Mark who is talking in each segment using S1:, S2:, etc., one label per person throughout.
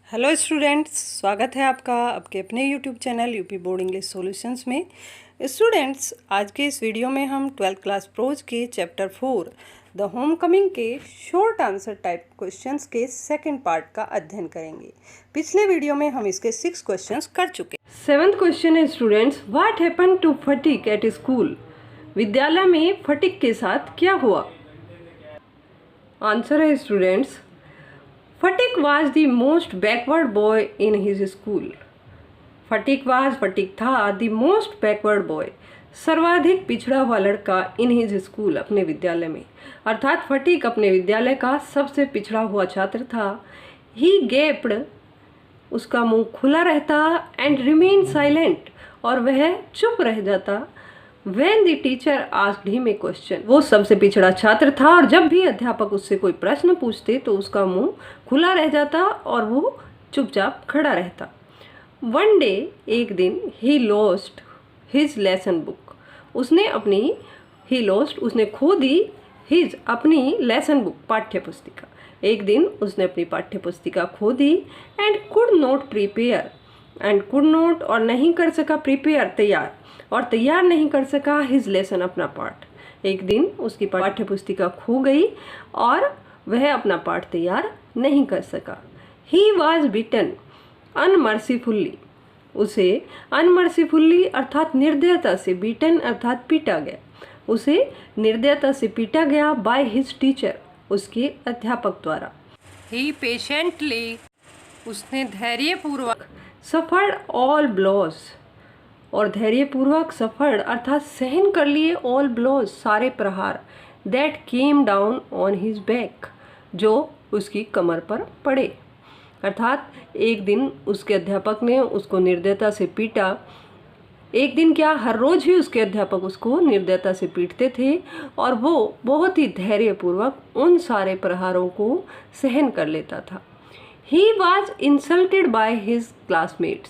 S1: Hello students, स्वागत है आपका आपके अपने YouTube channel UP board English solutions में। स्टूडेंट्स, आज के इस वीडियो में हम 12th क्लास प्रोज के चैप्टर 4 द होम कमिंग के शॉर्ट आंसर टाइप क्वेश्चंस के सेकंड पार्ट का अध्ययन करेंगे। पिछले वीडियो में हम इसके 6 क्वेश्चंस कर चुके। 7th क्वेश्चन है students, what happen to Phatik at school? विद्यालय में फटीक के साथ क्या हुआ? आंसर है students, Phatik was the most backward boy in his school. Phatik था the most backward boy, सर्वाधिक पिछड़ा हुआ लड़का in his school, अपने विद्यालय में। अर्थात फटीक अपने विद्यालय का सबसे पिछड़ा हुआ छात्र था। He gaped, उसका मुंह खुला रहता, and remained silent, और वह चुप रह जाता। When the teacher asked him a question, वो सबसे पिछड़ा छात्र था और जब भी अध्यापक उससे कोई प्रश्न पूछते तो उसका मुंह खुला रह जाता और वो चुपचाप खड़ा रहता। One day, एक दिन, he lost his lesson book, उसने खो दी his, अपनी lesson book, पाठ्य पुस्तिका। एक दिन उसने अपनी पाठ्य पुस्तिका खो दी and could not, और नहीं कर सका, prepare, तैयार, और तैयार नहीं कर सका his lesson, अपना पाठ। एक दिन उसकी पाठ्य पुस्तिका खो गई और वह अपना पाठ तैयार नहीं कर सका। He was beaten unmercifully, उसे unmercifully अर्थात निर्दयता से, beaten अर्थात पीटा गया, उसे निर्दयता से पीटा गया by his teacher, उसके अध्यापक द्वारा। He patiently, उसने धैर्यपूर्वक suffered all blows, और धैर्यपूर्वक सफर अर्थात सहन कर लिए ऑल ब्लोज, सारे प्रहार, that came down on his back, जो उसकी कमर पर पड़े। अर्थात एक दिन उसके अध्यापक ने उसको निर्दयता से पीटा। एक दिन क्या, हर रोज ही उसके अध्यापक उसको निर्दयता से पीटते थे और वो बहुत ही धैर्यपूर्वक उन सारे प्रहारों को सहन कर लेता था। He was insulted by his classmates,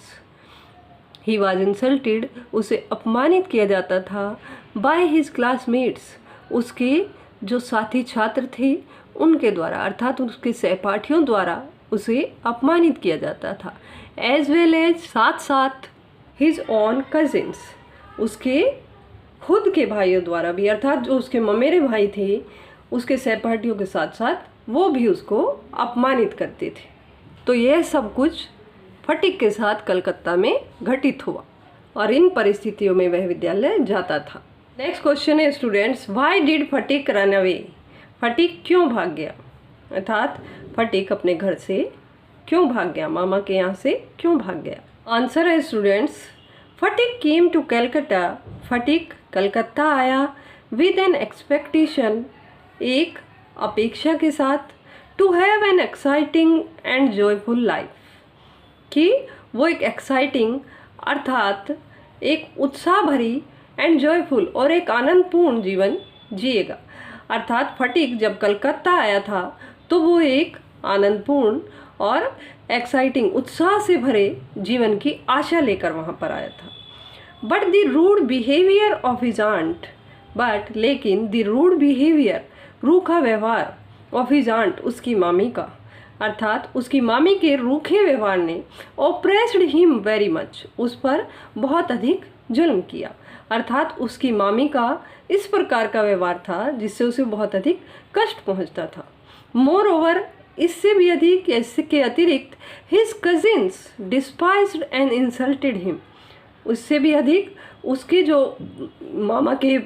S1: he was insulted, उसे अपमानित किया जाता था, बाय हिज क्लासमेट्स, उसके जो साथी छात्र थे उनके द्वारा, अर्थात उसके सहपाठियों द्वारा उसे अपमानित किया जाता था। एज वेल एज, साथ साथ, हिज ओन कजिन्स, उसके खुद के भाइयों द्वारा भी, अर्थात जो उसके ममेरे भाई थे उसके सहपाठियों के साथ साथ वो भी उसको अपमानित करते थे। तो यह सब कुछ फटीक के साथ कलकत्ता में घटित हुआ और इन परिस्थितियों में वह विद्यालय जाता था। नेक्स्ट क्वेश्चन है students, why did fatigue run away? Fatigue क्यों भाग गया? अर्थात फटीक अपने घर से क्यों भाग गया, मामा के यहाँ से क्यों भाग गया? आंसर है students, Phatik came to Calcutta, Phatik Calcutta आया, विद एन एक्सपेक्टेशन, एक अपेक्षा के साथ, to have an exciting and joyful life, कि वो एक एक्साइटिंग अर्थात एक उत्साह भरी एंड जॉयफुल और एक आनंदपूर्ण जीवन जिएगा। अर्थात फटीक जब कलकत्ता आया था तो वो एक आनंदपूर्ण और एक्साइटिंग, उत्साह से भरे जीवन की आशा लेकर वहाँ पर आया था। But the rude behaviour of his aunt, but लेकिन द रूड बिहेवियर, रूखा व्यवहार, ऑफ हिज आंट, उसकी मामी का, अर्थात उसकी मामी के रूखे व्यवहार ने ओप्रेस्ड हिम वेरी मच, उस पर बहुत अधिक जुल्म किया। अर्थात उसकी मामी का इस प्रकार का व्यवहार था जिससे उसे बहुत अधिक कष्ट पहुंचता था। मोर ओवर, इससे भी अधिक, इसके अतिरिक्त, his cousins despised and insulted him, उससे भी अधिक उसके जो मामा के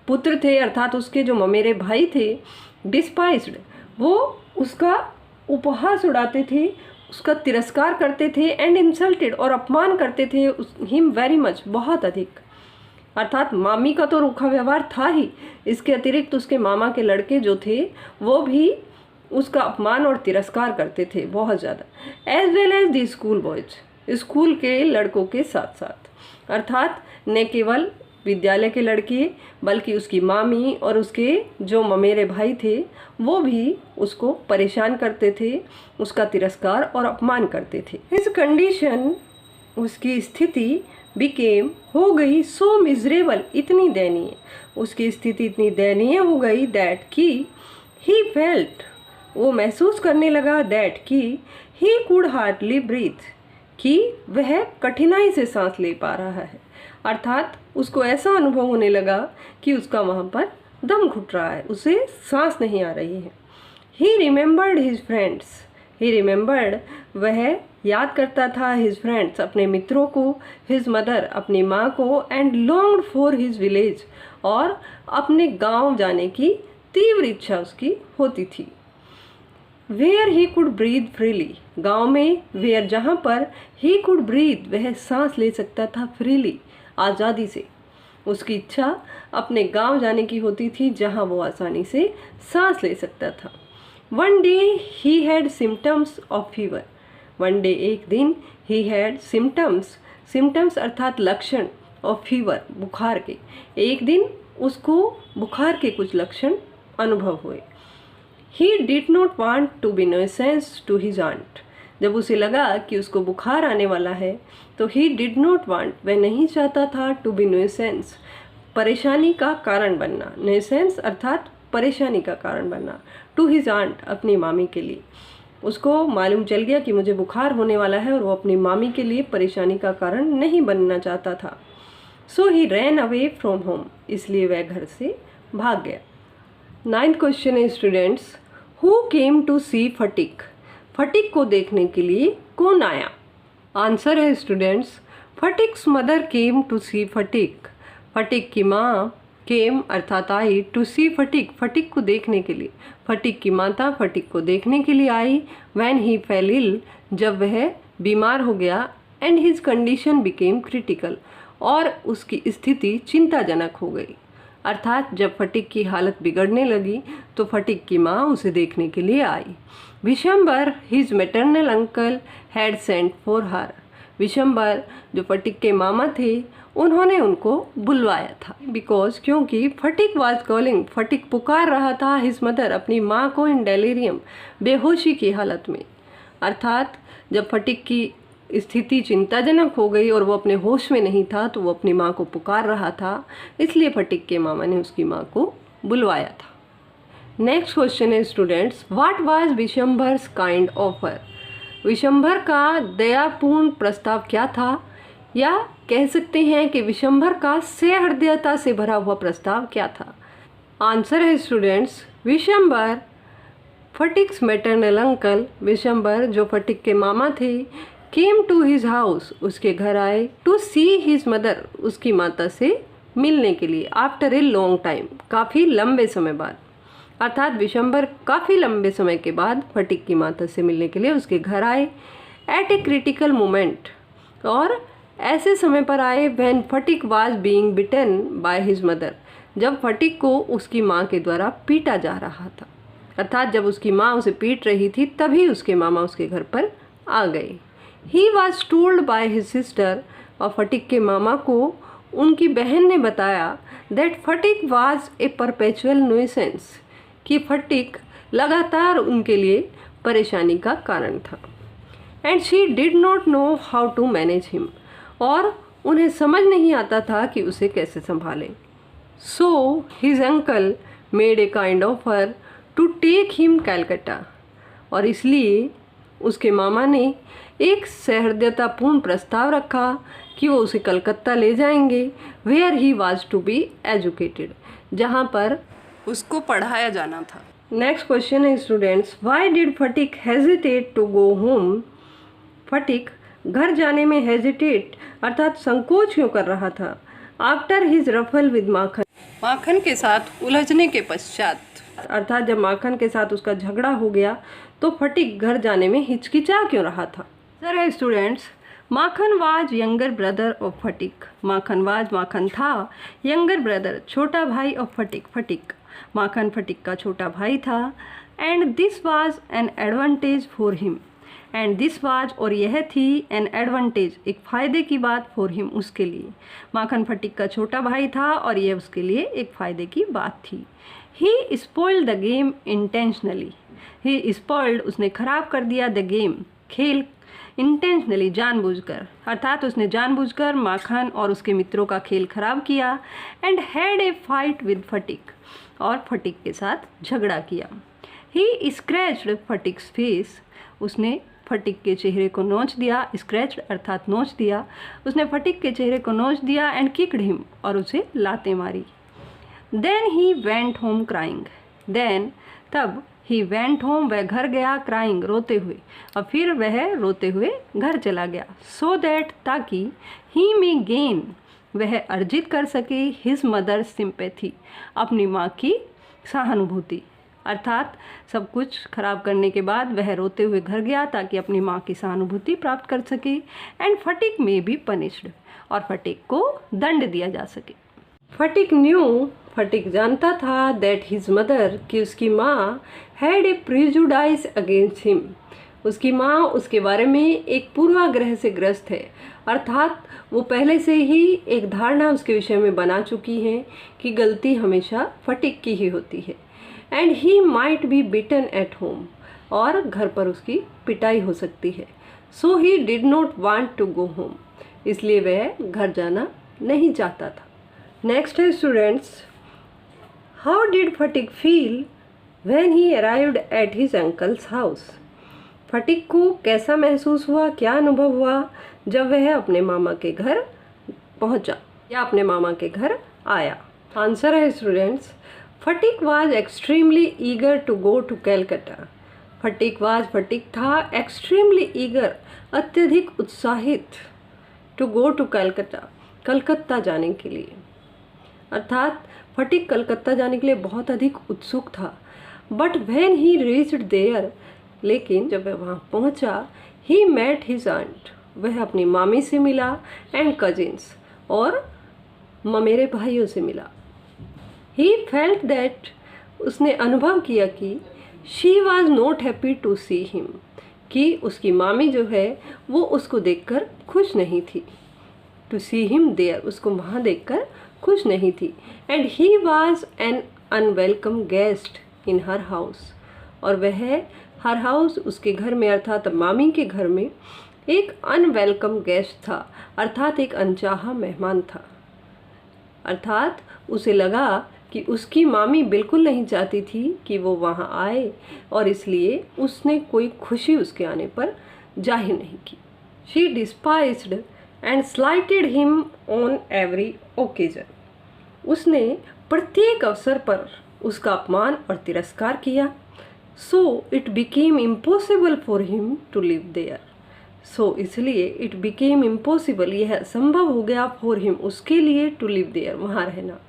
S1: पुत्र थे अर्थात उसके जो ममेरे भाई थे, डिस्पाइज्ड, वो उसका उपहास उड़ाते थे, उसका तिरस्कार करते थे, एंड इंसल्टेड, और अपमान करते थे हिम वेरी मच, बहुत अधिक। अर्थात मामी का तो रूखा व्यवहार था ही, इसके अतिरिक्त उसके मामा के लड़के जो थे वो भी उसका अपमान और तिरस्कार करते थे बहुत ज़्यादा। As well as the school boys, school के लड़कों के साथ साथ, अर्थात न केवल विद्यालय के लड़के बल्कि उसकी मामी और उसके जो ममेरे भाई थे वो भी उसको परेशान करते थे, उसका तिरस्कार और अपमान करते थे। हिज कंडीशन, उसकी स्थिति, बिकेम हो गई सो मिजरेबल इतनी दयनीय, उसकी स्थिति इतनी दयनीय हो गई दैट कि ही फेल्ट वो महसूस करने लगा दैट कि ही कुड हार्डली ब्रीथ कि वह कठिनाई से सांस ले पा रहा है, अर्थात उसको ऐसा अनुभव होने लगा कि उसका वहाँ पर दम घुट रहा है, उसे सांस नहीं आ रही है। ही रिमेंबर्ड हिज फ्रेंड्स, ही रिमेंबर्ड वह याद करता था हिज फ्रेंड्स अपने मित्रों को, हिज मदर अपनी माँ को, and longed for his village और अपने गांव जाने की तीव्र इच्छा उसकी होती थी। Where he could breathe freely, गांव में वेयर जहाँ पर ही कुड ब्रीथ वह सांस ले सकता था फ्रीली आज़ादी से, उसकी इच्छा अपने गांव जाने की होती थी जहाँ वो आसानी से सांस ले सकता था। One day he had symptoms of fever, one day एक दिन ही हैड सिम्टम्स, सिम्टम्स अर्थात लक्षण, ऑफ फीवर बुखार के, एक दिन उसको बुखार के कुछ लक्षण अनुभव हुए। He did not want to be nuisance to his aunt, जब उसे लगा कि उसको बुखार आने वाला है तो he did not want वह नहीं चाहता था to be nuisance परेशानी का कारण बनना, nuisance अर्थात परेशानी का कारण बनना, to his aunt अपनी मामी के लिए। उसको मालूम चल गया कि मुझे बुखार होने वाला है और वो अपनी मामी के लिए परेशानी का कारण नहीं बनना चाहता था। So he ran away from home, इसलिए वह घर से भाग गया। 9th क्वेश्चन है स्टूडेंट्स, हु केम टू सी फटिक, फटिक को देखने के लिए कौन आया? आंसर है स्टूडेंट्स, फटिक्स मदर केम टू सी फटिक, फटिक की माँ केम अर्थात आई, टू सी फटिक फटिक को देखने के लिए, फटिक की माता फटिक को देखने के लिए आई। व्हेन ही फेल इल, जब वह बीमार हो गया, and his condition became critical, और उसकी स्थिति चिंताजनक हो गई, अर्थात जब फटिक की हालत बिगड़ने लगी तो फटिक की माँ उसे देखने के लिए आई। Vishambar his maternal uncle had sent for her, Vishambar जो फटिक के मामा थे उन्होंने उनको बुलवाया था, बिकॉज क्योंकि फटिक वाज कॉलिंग, फटिक पुकार रहा था हिज मदर अपनी माँ को, इन डेलीरियम बेहोशी की हालत में, अर्थात जब फटिक की स्थिति चिंताजनक हो गई और वो अपने होश में नहीं था तो वो अपनी माँ को पुकार रहा था, इसलिए फटिक के मामा ने उसकी माँ को बुलवाया था। नेक्स्ट क्वेश्चन है students, what was Vishambhar's kind offer, Vishambhar का दयापूर्ण प्रस्ताव क्या था, या कह सकते हैं कि विशंभर का सहृदयता से भरा हुआ प्रस्ताव क्या था? आंसर है students, Vishambhar Phatik's maternal uncle, Vishambhar जो फटिक के मामा थे, केम टू हिज हाउस उसके घर आए, टू सी हिज मदर उसकी माता से मिलने के लिए, आफ्टर ए लॉन्ग टाइम काफ़ी लंबे समय बाद, अर्थात विशंभर काफ़ी लंबे समय के बाद फटिक की माता से मिलने के लिए उसके घर आए। एट ए क्रिटिकल मोमेंट, और ऐसे समय पर आए when Phatik was being beaten by his mother, जब फटिक को उसकी माँ के द्वारा पीटा जा रहा था, अर्थात जब उसकी माँ उसे पीट रही थी तभी उसके मामा उसके घर पर आ गए। He was told by his sister, और फटिक के मामा को उनकी बहन ने बताया that Phatik was a perpetual nuisance, कि फटिक लगातार उनके लिए परेशानी का कारण था। And she did not know how to manage him, और उन्हें समझ नहीं आता था कि उसे कैसे संभालें। So his uncle made a kind offer to take him Calcutta, और इसलिए उसके मामा ने एक सहृदयतापूर्ण प्रस्ताव रखा कि वो उसे कलकत्ता ले जाएंगे, where he was to be educated, जहाँ पर उसको पढ़ाया जाना था। नेक्स्ट क्वेश्चन है students, why did Phatik hesitate to go home, Phatik घर जाने में हेजिटेट अर्थात संकोच क्यों कर रहा था? आफ्टर हिज रफल विद माखन, माखन के साथ उलझने के पश्चात, अर्थात जब माखन के साथ उसका झगड़ा हो गया तो फटिक घर जाने में हिचकिचा क्यों रहा था? सर है students, Makhan was younger brother of Phatik, Makhan था यंगर ब्रदर छोटा भाई ऑफ फटिक, फटिक माखन फटिक का छोटा भाई था। And this was an advantage for him, and this was और यह थी एन एडवांटेज एक फ़ायदे की बात फॉर हिम उसके लिए, माखन फटिक का छोटा भाई था और यह उसके लिए एक फ़ायदे की बात थी। He spoiled the game intentionally, he spoiled उसने ख़राब कर दिया द गेम खेल, इंटेंशनली, जानबूझकर, अर्थात उसने जानबूझकर माखन और उसके मित्रों का खेल खराब किया। And had a fight with Phatik, और फटिक के साथ झगड़ा किया। ही स्क्रैच्ड फटिक्स फेस, उसने फटिक के चेहरे को नोच दिया। स्क्रैच्ड अर्थात नोच दिया। उसने फटिक के चेहरे को नोच दिया। एंड किक्ड हिम, और उसे लातें मारी। Then he went home crying, then तब ही वेंट होम, वह घर गया, क्राइंग रोते हुए, और फिर वह रोते हुए घर चला गया। सो दैट, ताकि, ही मे गेन, वह अर्जित कर सके, हिज मदर सिंपैथी, अपनी माँ की सहानुभूति। अर्थात सब कुछ खराब करने के बाद वह रोते हुए घर गया ताकि अपनी माँ की सहानुभूति प्राप्त कर सके। एंड फटिक में बी पनिश्ड, और फटिक को दंड दिया जा सके। फटिक न्यू, फटिक जानता था, दैट हिज मदर, कि उसकी माँ, had a prejudice against him, उसकी माँ उसके बारे में एक पूर्वाग्रह से ग्रस्त है। अर्थात वो पहले से ही एक धारणा उसके विषय में बना चुकी है कि गलती हमेशा फटिक की ही होती है। And he might be beaten at home, और घर पर उसकी पिटाई हो सकती है। So he did not want to go home, इसलिए वह घर जाना नहीं चाहता था। नेक्स्ट है students, how did Phatik feel when he arrived at his uncle's house. Phatik को कैसा महसूस हुआ, क्या अनुभव हुआ जब वह अपने मामा के घर पहुंचा या अपने मामा के घर आया। आंसर है students, Phatik was extremely eager to go to Calcutta. Phatik था एक्सट्रीमली ईगर, अत्यधिक उत्साहित, to go to Calcutta, Calcutta जाने के लिए। अर्थात फटिक कलकत्ता जाने के लिए बहुत अधिक उत्सुक था। But when he reached there, लेकिन जब वह वहाँ पहुँचा, ही मेट हिज आंट, वह अपनी मामी से मिला, एंड कजिन्स, और ममेरे भाइयों से मिला। ही फेल्ट दैट, उसने अनुभव किया कि she was not happy to see him, कि उसकी मामी जो है वो उसको देखकर खुश नहीं थी। टू सी हिम देयर, उसको वहाँ देखकर खुश नहीं थी। And he was an unwelcome guest in her house, और वह हर हाउस, उसके घर में अर्थात मामी के घर में एक अनवेलकम गेस्ट था, अर्थात एक अनचाहा मेहमान था। अर्थात उसे लगा कि उसकी मामी बिल्कुल नहीं चाहती थी कि वो वहाँ आए, और इसलिए उसने कोई खुशी उसके आने पर जाहिर नहीं की। She despised and slighted him on every occasion, उसने प्रत्येक अवसर पर उसका अपमान और तिरस्कार किया। So it became impossible for him to live there, so इसलिए इट बिकेम इम्पॉसिबल, यह असंभव हो गया, फॉर हिम, उसके लिए, टू लिव देयर, वहाँ रहना।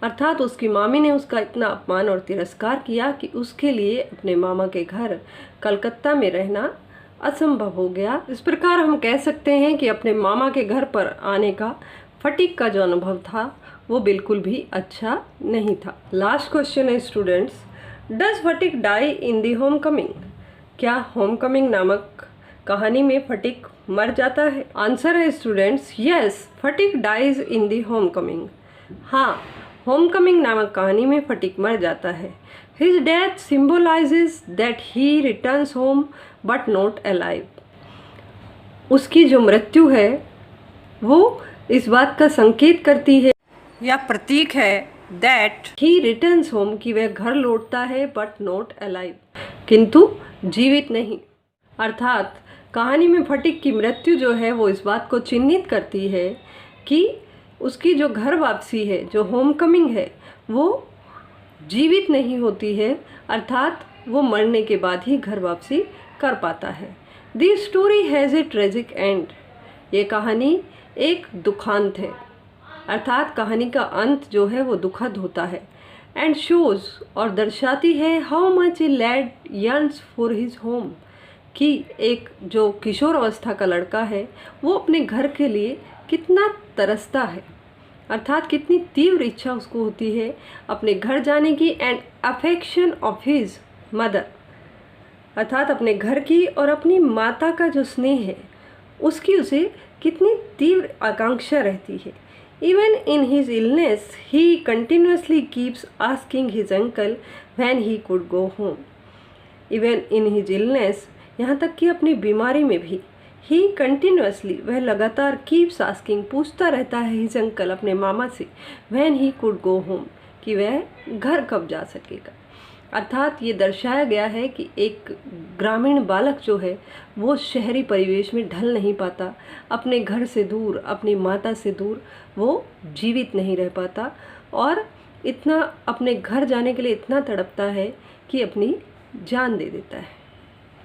S1: अर्थात उसकी मामी ने उसका इतना अपमान और तिरस्कार किया कि उसके लिए अपने मामा के घर कलकत्ता में रहना असंभव हो गया। इस प्रकार हम कह सकते हैं कि अपने मामा के घर पर आने का फटिक का जो अनुभव था वो बिल्कुल भी अच्छा नहीं था। लास्ट क्वेश्चन है students, does Phatik die in the home coming, क्या होम कमिंग नामक कहानी में फटिक मर जाता है। आंसर है students, yes, Phatik dies in the home coming. हाँ, होम कमिंग नामक कहानी में फटिक मर जाता है। His death symbolizes that he returns home but not alive, उसकी जो मृत्यु है वो इस बात का संकेत करती है या प्रतीक है दैट ही रिटर्न्स होम, कि वह घर लौटता है बट नॉट अलाइव, किंतु जीवित नहीं। अर्थात कहानी में फटिक की मृत्यु जो है वो इस बात को चिन्हित करती है कि उसकी जो घर वापसी है, जो होम कमिंग है, वो जीवित नहीं होती है, अर्थात वो मरने के बाद ही घर वापसी कर पाता है। This story has a tragic and, ये कहानी एक दुखांत है, अर्थात कहानी का अंत जो है वो दुखद होता है। एंड शोज, और दर्शाती है, how much a lad yearns for his home, कि एक जो किशोर अवस्था का लड़का है वो अपने घर के लिए कितना तरसता है, अर्थात कितनी तीव्र इच्छा उसको होती है अपने घर जाने की। And affection of his mother, अर्थात अपने घर की और अपनी माता का जो स्नेह है उसकी उसे कितनी तीव्र आकांक्षा रहती है। Even in his illness he continuously keeps asking his uncle when he could go home. Even in his illness, यहाँ तक कि अपनी बीमारी में भी ही कंटिन्यूसली, वह लगातार कीप्स आस्किंग, पूछता रहता है हिज अंकल, अपने मामा से, when he could go home, कि वह घर कब जा सकेगा। अर्थात ये दर्शाया गया है कि एक ग्रामीण बालक जो है वो शहरी परिवेश में ढल नहीं पाता, अपने घर से दूर, अपनी माता से दूर वो जीवित नहीं रह पाता और इतना अपने घर जाने के लिए इतना तड़पता है कि अपनी जान दे देता है।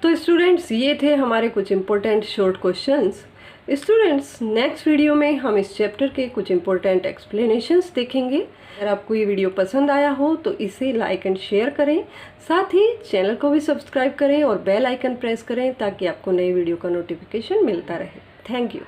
S1: तो स्टूडेंट्स, ये थे हमारे कुछ important short questions. Students, next video में हम इस चैप्टर के कुछ इम्पोर्टेंट एक्सप्लेनेशंस देखेंगे। अगर आपको ये वीडियो पसंद आया हो तो इसे लाइक एंड शेयर करें, साथ ही चैनल को भी सब्सक्राइब करें और बेल आइकन प्रेस करें ताकि आपको नई वीडियो का नोटिफिकेशन मिलता रहे। Thank you.